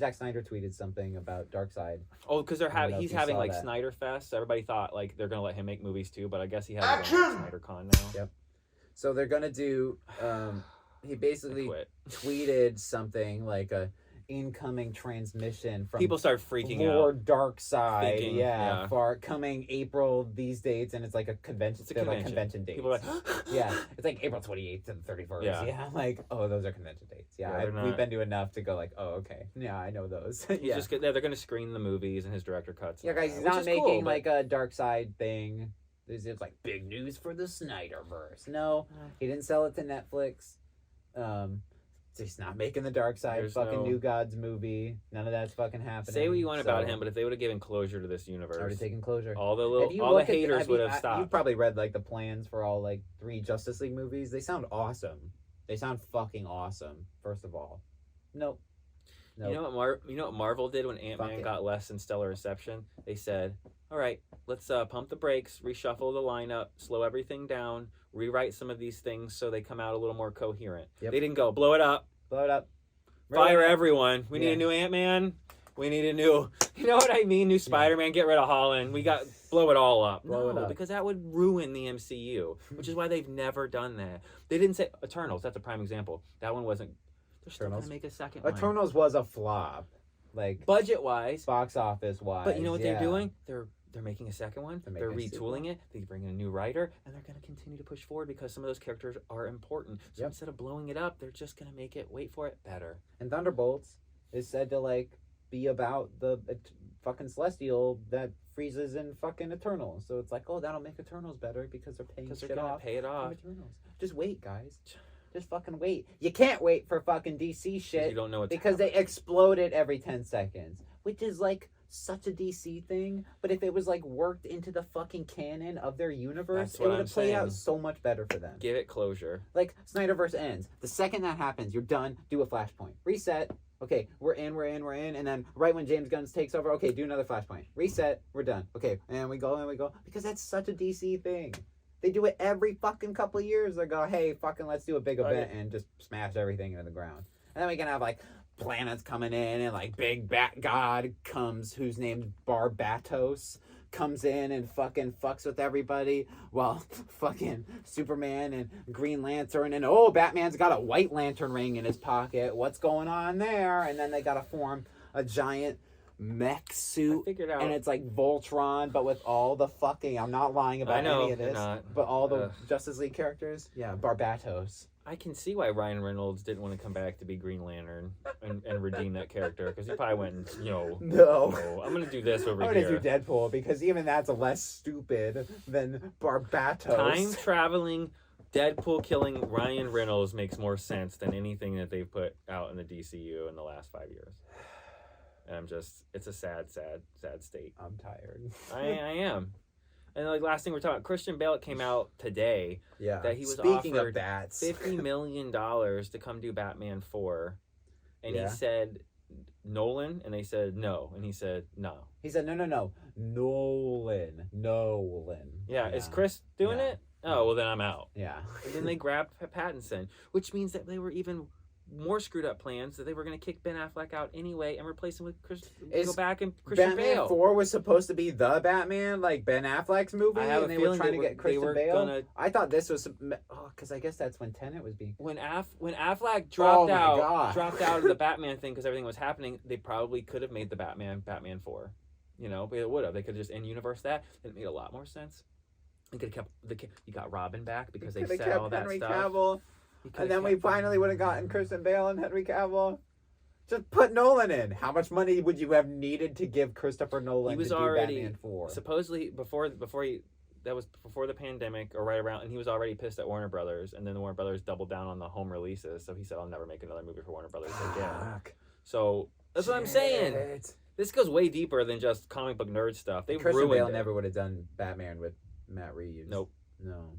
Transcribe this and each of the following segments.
Zack Snyder tweeted something about Darkseid. Oh, because he's having like Snyder Fest. So everybody thought like they're gonna let him make movies too, but I guess he has his own Snyder Con now. Yep. So they're gonna do. He basically tweeted something like a incoming transmission from people start freaking Lord out. Darkseid, for coming April these dates, and it's like a convention. It's a convention. Like convention dates. People are like, yeah, it's like April 28th to the 31st. Yeah, like those are convention dates. Yeah, we've been to enough to go like, oh okay, yeah, I know those. Yeah, they're gonna screen the movies and his director cuts. Yeah, guys, he's not making like a Darkseid thing. It's like big news for the Snyderverse. No, he didn't sell it to Netflix. He's not making the Darkseid New Gods movie. None of that's fucking happening. Say what you want about him, but if they would have given closure to this universe, already taken closure. All the haters would have stopped. You've probably read like the plans for all like 3 Justice League movies. They sound awesome. They sound fucking awesome. First of all, nope. You know what Marvel did when Ant-Man got less than stellar reception? They said, all right, let's pump the brakes, reshuffle the lineup, slow everything down, rewrite some of these things so they come out a little more coherent. Yep. They didn't go, blow it up. Fire everyone. We need a new Ant-Man. We need a new, you know what I mean? New Spider-Man. Get rid of Holland. Blow it all up. Blow it up. Because that would ruin the MCU, which is why they've never done that. They didn't say, Eternals, that's a prime example. That one wasn't, they're still going to make a second one. Eternals was a flop. Like budget-wise. Box office-wise. But you know what they're doing? They're making a second one. They're retooling it. They bring in a new writer, and they're going to continue to push forward because some of those characters are important. So instead of blowing it up, they're just going to make it, wait for it, better. And Thunderbolts is said to like be about the fucking Celestial that freezes in fucking Eternals. So it's like, oh, that'll make Eternals better because they're paying shit off. Pay it off. Eternals. Just wait, guys. Just fucking wait. You can't wait for fucking DC shit. You don't know what's because they explode it every 10 seconds, which is like such a DC thing. But if it was like worked into the fucking canon of their universe, it would have played out so much better for them. Give it closure. Like Snyderverse ends. The second that happens, you're done. Do a Flashpoint. Reset. Okay, we're in. And then right when James Gunn takes over, okay, do another Flashpoint. Reset. We're done. Okay, and we go. Because that's such a DC thing. They do it every fucking couple of years. They go, hey, fucking let's do a big event and just smash everything into the ground. And then we can have like planets coming in and like big bat god comes who's named Barbatos comes in and fucking fucks with everybody while fucking Superman and Green Lantern and Batman's got a White Lantern ring in his pocket. What's going on there? And then they gotta form a giant mech suit, and it's like Voltron, but with all the fucking, I'm not lying about any of this, but all the Justice League characters. Yeah, Barbatos. I can see why Ryan Reynolds didn't want to come back to be Green Lantern and redeem that character, because he probably went, no, I'm going to do this over here. I'm going to do Deadpool, because even that's less stupid than Barbatos. Time-traveling Deadpool killing Ryan Reynolds makes more sense than anything that they've put out in the DCU in the last 5 years. And it's a sad state. I'm tired. I am. And like last thing we're talking about, Christian Bale came out today that he was offered $50 million to come do Batman 4. And he said Nolan, and they said no. And he said no. He said no. Nolan. Yeah, is Chris doing it? Oh, well then I'm out. Yeah. And then they grabbed Pattinson, which means that they were even more screwed up plans that they were going to kick Ben Affleck out anyway and replace him with Christian Bale. Batman 4 was supposed to be the Batman, like Ben Affleck's movie, and they were trying to get Christian Bale. I thought this was because I guess that's when Tenet was being when Affleck dropped out of the Batman thing because everything was happening. They probably could have made the Batman 4. But it would have. They could have just in-universe that, and it made a lot more sense. They could have kept you got Robin back because they said all that Henry stuff. Cavill. And then we finally would have gotten Christian Bale and Henry Cavill. Just put Nolan in. How much money would you have needed to give Christopher Nolan to do Batman 4? Supposedly, before that was before the pandemic or right around, and he was already pissed at Warner Brothers, and then the Warner Brothers doubled down on the home releases, so he said, I'll never make another movie for Warner Brothers again. So, that's what I'm saying. This goes way deeper than just comic book nerd stuff. Christian Bale never would have done Batman with Matt Reeves. Nope. No.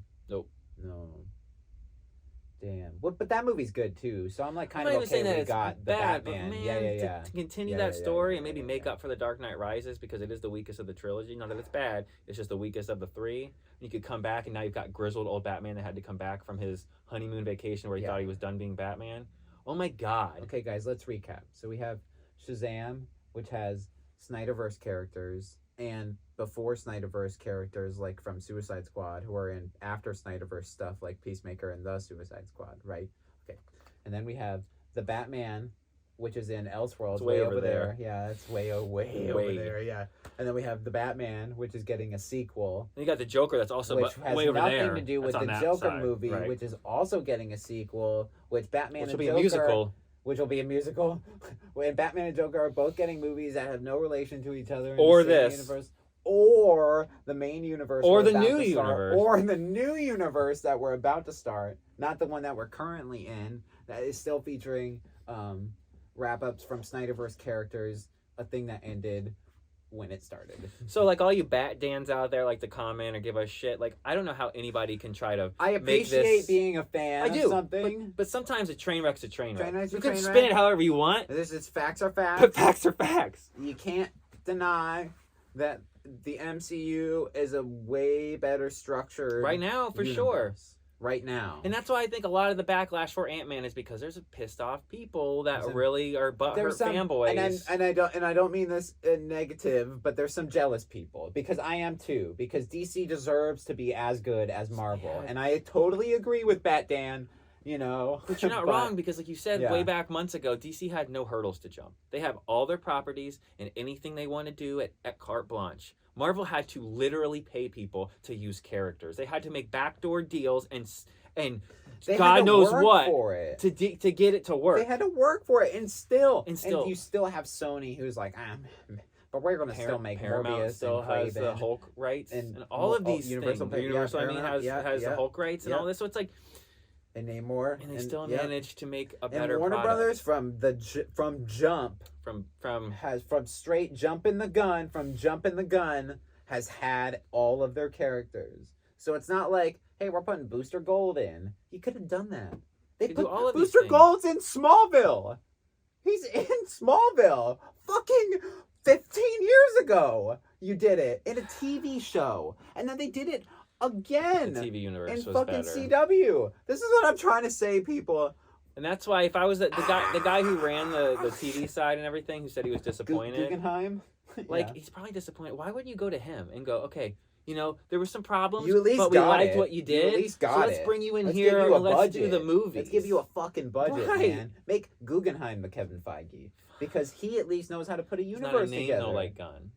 Damn. But that movie's good too. So I'm like kind of okay that we got the Batman. But man, to continue that story and maybe make up for the Dark Knight Rises because it is the weakest of the trilogy. Not that it's bad. It's just the weakest of the 3. You could come back and now you've got grizzled old Batman that had to come back from his honeymoon vacation where he thought he was done being Batman. Oh my God. Okay, guys, let's recap. So we have Shazam, which has Snyderverse characters and before Snyderverse characters like from Suicide Squad who are in after Snyderverse stuff like Peacemaker and the Suicide Squad, right? Okay. And then we have the Batman, which is in Elseworlds, way over there. Yeah, it's way over there. Yeah. And then we have the Batman, which is getting a sequel. And you got the Joker, that's also which has way over there. Nothing to do with the Joker movie, right. which is also getting a sequel. Which Batman and Joker, which will be a musical. When Batman and Joker are both getting movies that have no relation to each other. In or the same this. Universe. Or the main universe. Or the new universe. Or the new universe that we're about to start. Not the one that we're currently in. That is still featuring wrap-ups from Snyderverse characters. A thing that ended when it started. So, like, all you Bat Dans out there like to comment or give us shit, like, I don't know how anybody can try to I appreciate make this... being a fan of something. But sometimes a train wreck's a train wreck. You can spin it however you want. This is facts are facts. But facts are facts. You can't deny that the MCU is a way better structured right now, for sure. Right now. And that's why I think a lot of the backlash for Ant-Man is because there's pissed off people that really are butthurt fanboys. And I don't mean this negative, but there's some jealous people because I am too. Because DC deserves to be as good as Marvel, and I totally agree with Bat Dan. You know, but you're not wrong because, like you said way back months ago, DC had no hurdles to jump. They have all their properties and anything they want to do at carte blanche. Marvel had to literally pay people to use characters. They had to make backdoor deals and God knows what to get it to work. They had to work for it, and you still have Sony, who's like, but we're going to still make Paramount Morbius still has the Hulk rights and all of these Universal things. Universal, has the Hulk rights and all this. So it's like. And name more, and they still managed to make a better. And Warner product. Brothers from Jump, from straight Jump in the Gun has had all of their characters. So it's not like, hey, we're putting Booster Gold in. You could have done that. They put all of Booster Gold's in Smallville. He's in Smallville. Fucking 15 years ago, you did it in a TV show, and then they did it. Again, the TV universe in was fucking better. CW. This is what I'm trying to say, people. And that's why if I was the guy who ran the TV side and everything, who said he was disappointed, Guggenheim, he's probably disappointed. Why wouldn't you go to him and go, okay, there were some problems, you at least but we liked what you did. You at least got so let's bring you in let's here and let's budget. do the movie. Let's give you a fucking budget, right. man. Make Guggenheim the Kevin Feige because he at least knows how to put a universe not a name, together. Though, like Gunn.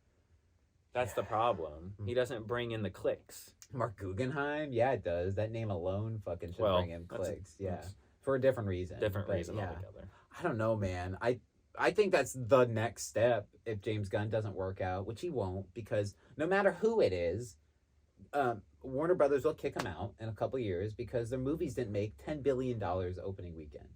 That's the problem. He doesn't bring in the clicks. Mark Guggenheim? Yeah, it does. That name alone fucking should bring in clicks. For a different reason. Altogether. I don't know, man. I think that's the next step if James Gunn doesn't work out, which he won't, because no matter who it is, Warner Brothers will kick him out in a couple years because their movies didn't make $10 billion opening weekend.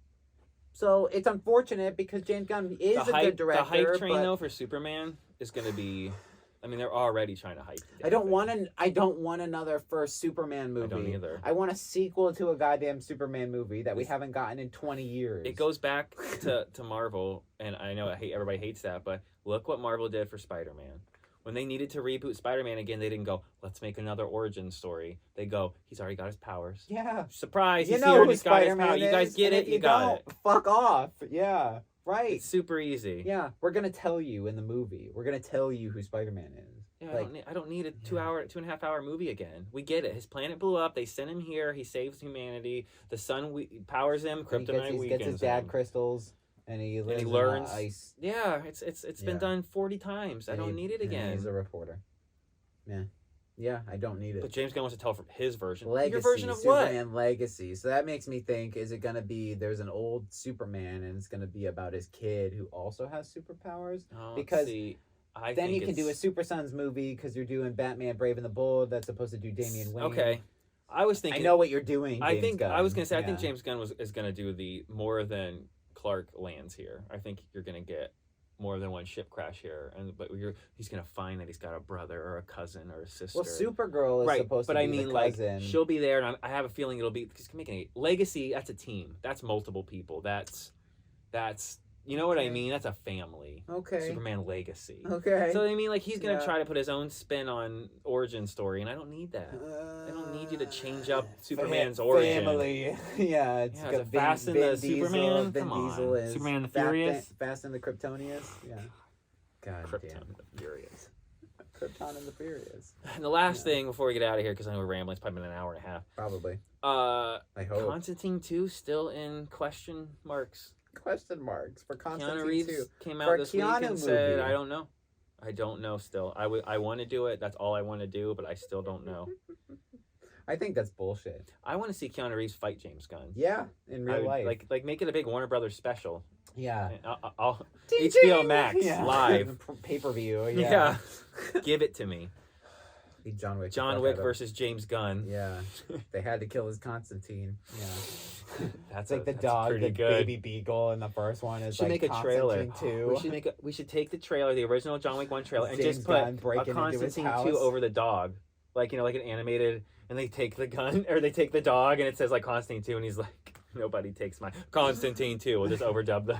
So it's unfortunate because James Gunn is a good director. The hype train, though, for Superman is going to be... I mean, they're already trying to hype. I don't want another first Superman movie. I don't either. I want a sequel to a goddamn Superman movie that we haven't gotten in 20 years. It goes back to Marvel, and I know everybody hates that, but look what Marvel did for Spider-Man. When they needed to reboot Spider-Man again, they didn't go, let's make another origin story. They go, he's already got his powers. Yeah. Surprise, he's here and he's got his powers. You guys get it? You got it. Fuck off. Yeah. Right. It's super easy. Yeah, we're going to tell you in the movie. We're going to tell you who Spider-Man is. Yeah, I don't need a 2.5 hour movie again. We get it. His planet blew up. They sent him here. He saves humanity. The sun powers him. Kryptonite weakens him. He gets his dad crystals, and he lives and he learns. In the ice. Yeah, it's been done 40 times. I don't need it again. He's a reporter. Yeah, I don't need it. But James Gunn wants to tell from his version. Legacy, your version of Superman what? Legacy. So that makes me think, is it going to be, there's an old Superman, and it's going to be about his kid who also has superpowers? Because then you can do a Super Sons movie, because you're doing Batman Brave and the Bold, that's supposed to do Damian Wayne. Okay. I was thinking... I know what you're doing, James Gunn. I was going to say, I think James Gunn is going to do the more than Clark lands here. I think you're going to get more than one ship crash here, but he's gonna find that he's got a brother or a cousin or a sister. Well, Supergirl is supposed to be the cousin. Like, she'll be there, and I have a feeling it'll be because making a Legacy. That's a team. That's multiple people. That's You know what I mean? That's a family. Okay. Superman legacy. Okay. So I mean, like he's gonna try to put his own spin on origin story, and I don't need that. I don't need you to change up Superman's origin. Family. Yeah, it's got a Fast and the Superman. Vin Diesel is Superman and the Furious. Fast and the Kryptonius. Yeah. God Krypton damn. and the Furious. Krypton and the Furious. And the last thing before we get out of here, because I know we're rambling, it's probably been an hour and a half. Probably. I hope. Constantine 2 still in question marks. Question marks for Constantine Keanu Reeves 2. came out For this Keanu week and movie. said, I don't know. I don't know still. I want to do it. That's all I want to do, but I still don't know. I think that's bullshit. I want to see Keanu Reeves fight James Gunn. Yeah, in real life. Like make it a big Warner Brothers special. Yeah. I'll Ding, HBO ding. Max live. Pay-per-view. Yeah. Give it to me. John Wick. John Wick versus James Gunn. Yeah. They had to kill his Constantine. Yeah. That's like the dog, the good. baby beagle in the first one is should like make a trailer. Constantine 2. We should take the trailer, the original John Wick 1 trailer, and James just Gunn put breaking a into his Constantine house. 2 over the dog. Like, you know, like an animated, and they take the gun, or they take the dog, and it says like Constantine 2, and he's like, nobody takes my Constantine 2. We'll just overdub the...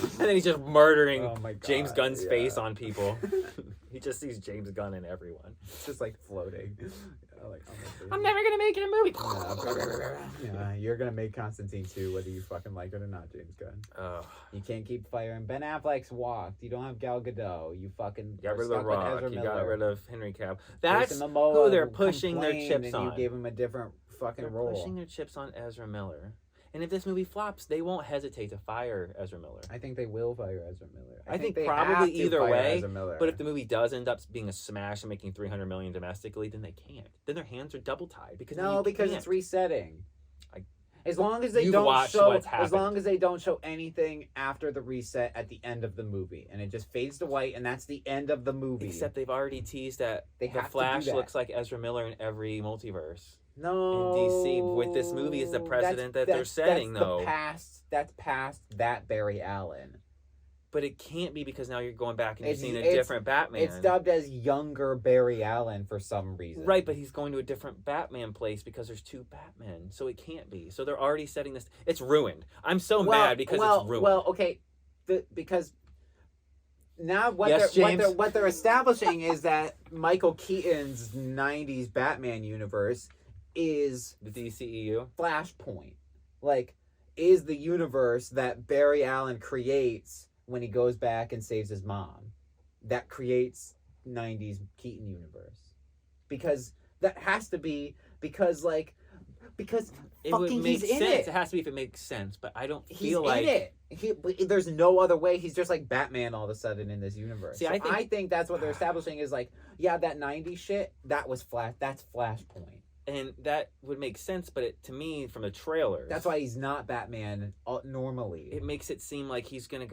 And then he's just murdering James Gunn's face on people. He just sees James Gunn in everyone. It's just like floating. Like, I'm never gonna make it a movie. Yeah, you're gonna make Constantine 2 whether you fucking like it or not, James Gunn. You can't keep firing. Ben Affleck's walked. You don't have Gal Gadot. You fucking got rid of The Rock. You got rid of Henry Cavill. That's Jason Momoa who they're pushing their chips on. You gave him a different fucking role. They're pushing their chips on Ezra Miller. And if this movie flops, they won't hesitate to fire Ezra Miller. I think they will fire Ezra Miller. I think probably either way. But if the movie does end up being a smash and making $300 million domestically, then they can't. Then their hands are double tied because because it's resetting. As long as they don't show, as long as they don't show anything after the reset at the end of the movie, and it just fades to white, and that's the end of the movie. Except they've already teased that the Flash looks like Ezra Miller in every multiverse. No, in DC with this movie is the precedent that they're setting, though. That's past that Barry Allen. But it can't be because now you're going back and you're seeing a different Batman. It's dubbed as younger Barry Allen for some reason. Right, but he's going to a different Batman place because there's two Batmen, so it can't be. So they're already setting this. It's ruined. I'm so mad because it's ruined. Well, okay, because now what they're establishing is that Michael Keaton's '90s Batman universe is the DCEU Flashpoint, like is the universe that Barry Allen creates when he goes back and saves his mom. That creates '90s Keaton universe, because that has to be because it fucking would make he's in sense. it. It has to be if it makes sense, but I don't He's feel like in it. There's no other way. He's just like Batman all of a sudden in this universe. See, so I think that's what they're establishing is like, yeah, that '90s shit that was that's Flashpoint. And that would make sense, but to me, from the trailers... That's why he's not Batman normally. It makes it seem like he's gonna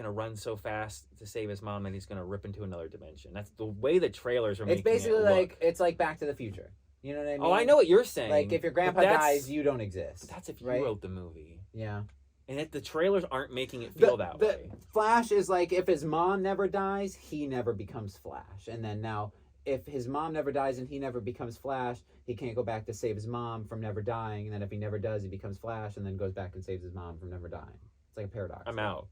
run so fast to save his mom, and he's gonna rip into another dimension. That's the way the trailers are making it. It's basically look. it's like Back to the Future. You know what I mean? Oh, I know what you're saying. Like, if your grandpa dies, you don't exist. That's if you wrote the movie. Yeah. And the trailers aren't making it feel that way. Flash is like, if his mom never dies, he never becomes Flash. And then now... if his mom never dies and he never becomes Flash, he can't go back to save his mom from never dying. And then if he never does, he becomes Flash and then goes back and saves his mom from never dying. It's like a paradox. I'm out.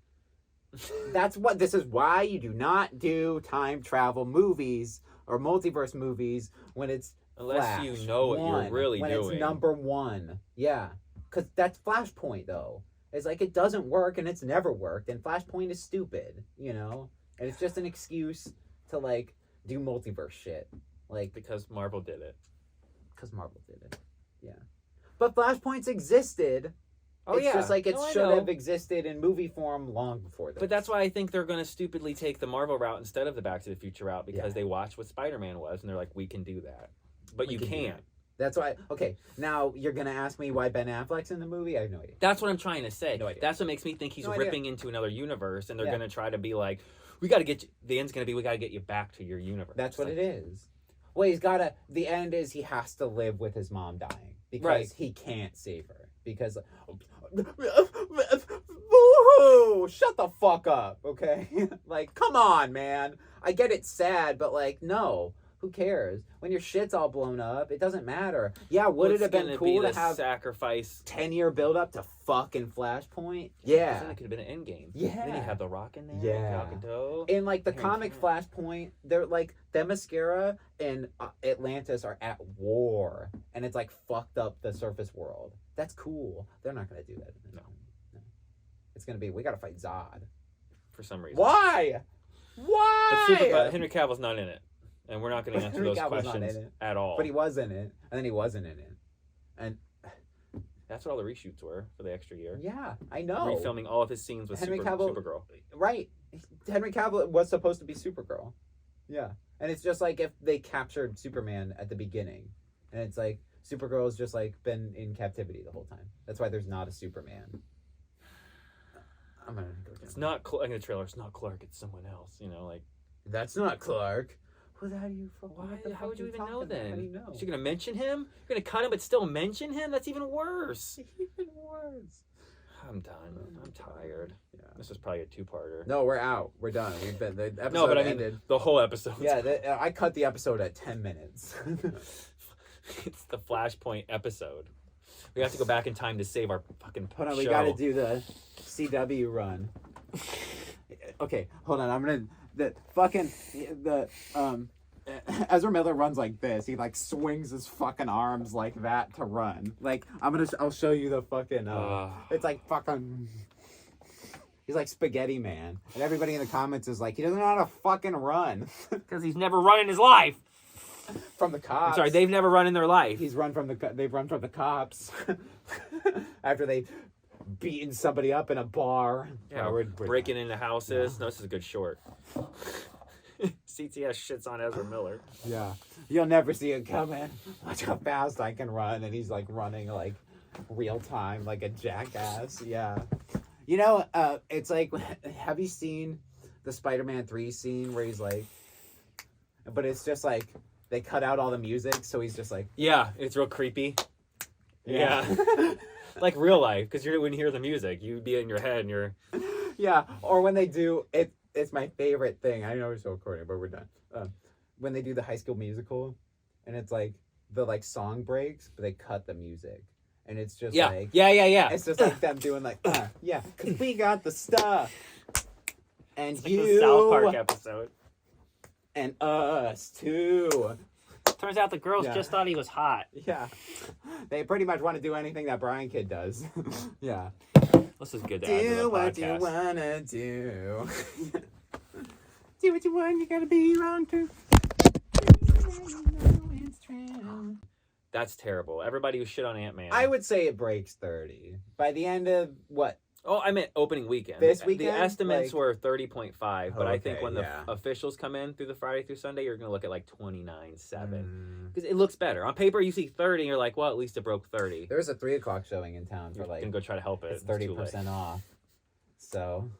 This is why you do not do time travel movies or multiverse movies when it's unless Flash. You know what you're really when doing. It's number one. Yeah. Because that's Flashpoint, though. It's like it doesn't work and it's never worked. And Flashpoint is stupid, you know? And it's just an excuse to, like, do multiverse shit, like because Marvel did it. Yeah. But Flashpoints existed. Oh, it's just like it should have existed in movie form long before this. But that's why I think they're going to stupidly take the Marvel route instead of the Back to the Future route, because they watched what Spider-Man was and they're like, we can do that, but you can't. That's why. Okay, now you're gonna ask me why Ben Affleck's in the movie. I have no idea. That's what I'm trying to say. No idea. That's what makes me think he's ripping into another universe, and they're going to try to be like, we got to get you, the end's going to be, we got to get you back to your universe. That's what it is. Well, the end is he has to live with his mom dying because he can't save her. Because, boo-hoo, shut the fuck up, okay? Like, come on, man. I get it's sad, but like, no. Who cares? When your shit's all blown up, it doesn't matter. Yeah, would it have been cool to have sacrifice 10-year build up to fucking Flashpoint? Yeah. Then it could have been an end game. Yeah. Then you have the Rock in there. Yeah. Rock and Toe. In like the comic Flashpoint, they're like Themyscira and Atlantis are at war, and it's like fucked up the surface world. That's cool. They're not gonna do that. No. It's gonna be we gotta fight Zod. For some reason. Why? But Henry Cavill's not in it. And we're not going to answer those questions at all. But he was in it, and then he wasn't in it. And that's what all the reshoots were for the extra year. Yeah, I know. Refilming all of his scenes with Supergirl. Right. Henry Cavill was supposed to be Supergirl. Yeah. And it's just like if they captured Superman at the beginning. And it's like Supergirl's just like been in captivity the whole time. That's why there's not a Superman. I'm going to go down. It's not Clark in the trailer. It's not Clark. It's someone else. You know, like. That's not Clark. How do you? How would you even know then? How do you know? You're gonna mention him? You're gonna cut him, but still mention him? That's even worse. Even worse. I'm done. I'm tired. Yeah. This is probably a two-parter. No, we're out. We're done. We've been the episode. No, but I ended. mean the whole episode. Yeah, I cut the episode at 10 minutes. It's the Flashpoint episode. We have to go back in time to save our fucking Hold on, show. we got to do the CW run. Okay, hold on. I'm gonna. Ezra Miller runs like this. He like swings his fucking arms like that to run. Like I'll show you the fucking. It's like fucking. He's like Spaghetti Man, and everybody in the comments is like, he doesn't know how to fucking run because he's never run in his life. From the cops. I'm sorry, they've never run in their life. They've run from the cops after they beaten somebody up in a bar. Yeah, we're breaking into houses. Yeah. No, this is a good short. CTS shits on Ezra Miller. Yeah. You'll never see it coming. Watch how fast I can run. And he's like running like real time, like a jackass. Yeah. You know, it's like, have you seen the Spider-Man 3 scene where he's like, but it's just like, they cut out all the music, so he's just like... Yeah, it's real creepy. Yeah. Like real life, because when you hear the music, you'd be in your head and you're... Yeah, or when they do... It's my favorite thing. I know we're still recording, but we're done. When they do the High School Musical, and it's like, the like song breaks, but they cut the music. And it's just like... Yeah. It's just like them doing like, yeah, because we got the stuff. And it's like the South Park episode. And us, too. Turns out the girls just thought he was hot. Yeah. They pretty much want to do anything that Brian Kidd does. Yeah. This is good to add to the podcast. Do what you want to do. Do what you want, you gotta be wrong, too. That's terrible. Everybody who shit on Ant-Man. I would say it breaks 30. By the end of, what? Oh, I meant opening weekend. This weekend? The estimates were 30.5, but I think when the officials come in through the Friday through Sunday, you're going to look at like 29.7. Because it looks better. On paper, you see 30, and you're like, well, at least it broke 30. There's a 3 o'clock showing in town for you're going to go try to help it. It's 30% off. So...